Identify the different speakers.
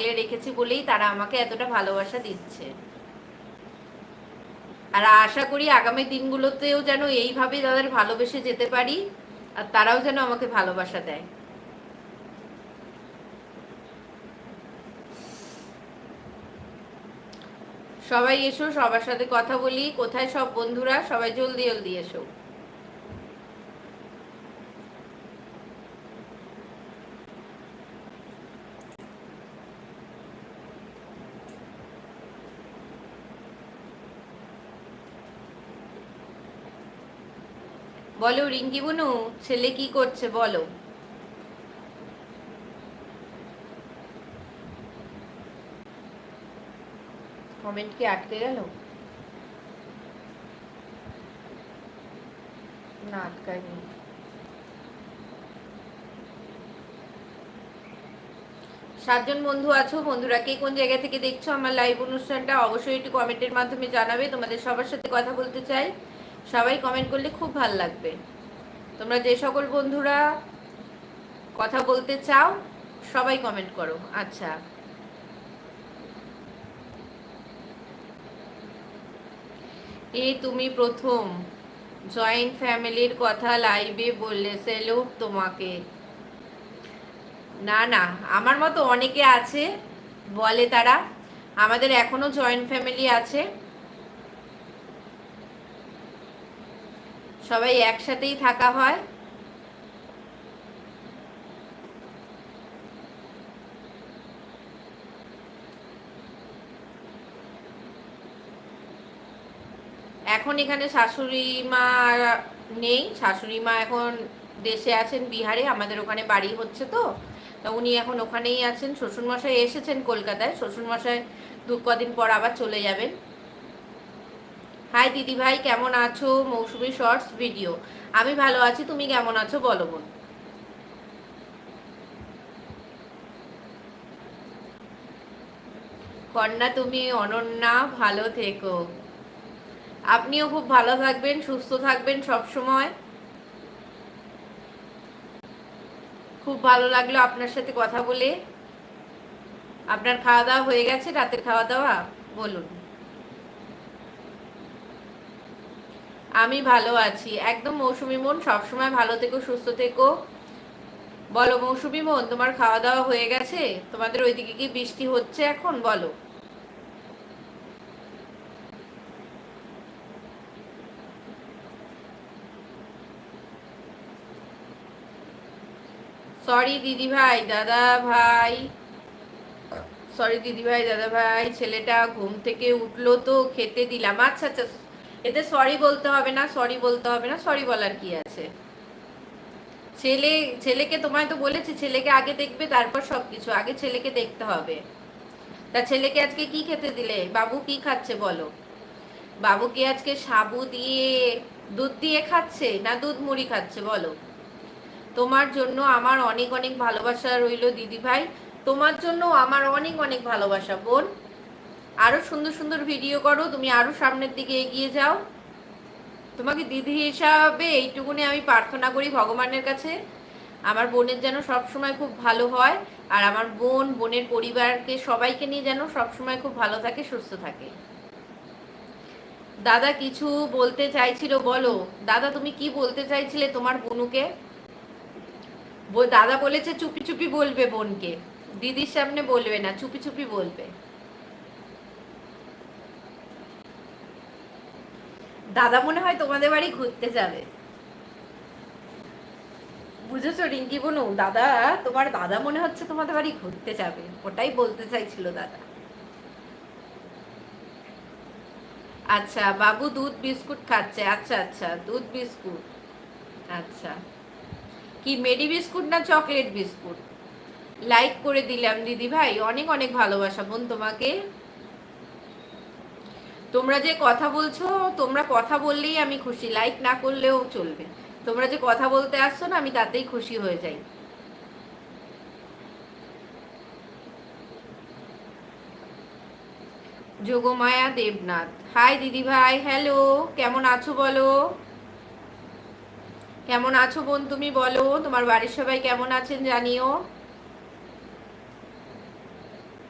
Speaker 1: আগলে রেখেছি বলেই তারা আমাকে এতটা ভালোবাসা দিচ্ছে। আর আশা করি আগামী দিনগুলোতেও যেন এইভাবে তাদের ভালোবেসে যেতে পারি, আর তারাও যেন আমাকে ভালোবাসা দেয়। সবাই এসো, সবার সাথে কথা বলি। কোথায় সব বন্ধুরা? সবাই জলদি জলদি এসো। বলো রিঙ্কি বুনু, ছেলে কি করছে বলো। কমেন্ট কি আটকে গেল? না, আটকায়নি। সাতজন বন্ধু আছো। বন্ধুরা কে কোন জায়গা থেকে দেখছো আমার লাইভ অনুষ্ঠানটা অবশ্যই একটু কমেন্টের মাধ্যমে জানাবে। তোমাদের সবার সাথে কথা বলতে চাই, সবাই কমেন্ট করলে খুব ভালো লাগবে। তোমরা যে সকল বন্ধুরা কথা বলতে চাও সবাই কমেন্ট করো। আচ্ছা, এই তুমি প্রথম জয়েন্ট ফ্যামিলির কথা লাইভে বললে, স্যালুট তোমাকে। না না, আমার মতো অনেকে আছে বলে তারা। আমাদের এখনো জয়েন্ট ফ্যামিলি আছে, সবাই একসাথেই থাকা হয়। এখন এখানে শাশুড়ি মা নেই, শাশুড়ি মা এখন দেশে আছেন, বিহারে। আমাদের ওখানে বাড়ি হচ্ছে তো, তা উনি এখন ওখানেই আছেন। শ্বশুরমশাই এসেছেন কলকাতায়, শ্বশুরমশাই কদিন পর আবার চলে যাবেন। হাই দিদি ভাই, কেমন আছো? মৌসুমি শর্টস ভিডিও। আমি ভালো আছি, তুমি কেমন আছো বলো বোন। কন্যা তুমি অনন্যা, ভালো থেকো। আপনিও খুব ভালো থাকবেন, সুস্থ থাকবেন সব সময়। খুব ভালো লাগলো আপনার সাথে কথা বলে। আপনার খাওয়া দাওয়া হয়ে গেছে? রাতের খাওয়া দাওয়া বলুন। আমি ভালো আছি একদম মৌসুমি বোন, সবসময় ভালো থেকো, সুস্থ থেকো। বলো মৌসুমি বোন, তোমার খাওয়া দাওয়া হয়ে গেছে? তোমাদের ওইদিকে কি বৃষ্টি হচ্ছে এখন বলো? সরি দিদি ভাই দাদা ভাই, সরি দিদি ভাই দাদা ভাই, ছেলেটা ঘুম থেকে উঠলো তো খেতে দিলাম। আচ্ছা আচ্ছা, এতে সরি বলতে হবে না, সরি বলতে হবে না, সরি বলার কি আছে। ছেলে, ছেলেকে তোমায় তো বলেছি ছেলেকে আগে দেখবে তারপর সবকিছু, আগে ছেলেকে দেখতে হবে। তা ছেলেকে আজকে কি খেতে দিলে? বাবু কি খাচ্ছে বলো? বাবু কি আজকে সাবু দিয়ে দুধ দিয়ে খাচ্ছে না দুধ মুড়ি খাচ্ছে বলো? তোমার জন্য আমার অনেক অনেক ভালোবাসা রইল দিদি ভাই, তোমার জন্য আমার অনেক অনেক ভালোবাসা বোন। আরো সুন্দর সুন্দর ভিডিও করো, তুমি আরো সামনের দিকে এগিয়ে যাও। তোমাকে দিদি হিসাবে এইটুকুনি আমি প্রার্থনা করি ভগবানের কাছে, আমার বোনের যেন সবসময় খুব ভালো হয়, আর আমার বোন, বোনের পরিবারকে সবাইকে নিয়ে যেন সবসময় খুব ভালো থাকে, সুস্থ থাকে। দাদা কিছু বলতে চাইছিল বলো। দাদা তুমি কি বলতে চাইছিলে তোমার বোনুকে? দাদা বলেছে চুপি চুপি বলবে বোনকে, দিদির সামনে বলবে না, চুপি চুপি বলবে। দাদা মনে হয় তোমাদের বাড়ি ঘুরতে যাবে, বুঝেছো রিঙ্কি বোনু? দাদা, তোমার দাদা মনে হচ্ছে তোমাদের বাড়ি ঘুরতে যাবে, ওটাই বলতে চাইছিল দাদা। আচ্ছা, বাবু দুধ বিস্কুট খাচ্ছে। আচ্ছা আচ্ছা, দুধ বিস্কুট। আচ্ছা, কি মেরি বিস্কুট না চকলেট বিস্কুট? লাইক করে দিলাম দিদি ভাই, অনেক অনেক ভালোবাসা বোন তোমাকে। তোমরা যে কথা বলছো, তোমরা কথা বললেই আমি খুশি, লাইক না করলেও চলবে। তোমরা যে কথা বলতে আসছো না, আমি তাতেই খুশি হয়ে যাই। যোগমায়া দেবনাথ, হাই দিদি ভাই, হ্যালো, কেমন আছো বলো? কেমন আছো বোন তুমি বলো? তোমার বাড়ির সবাই কেমন আছেন জানিও।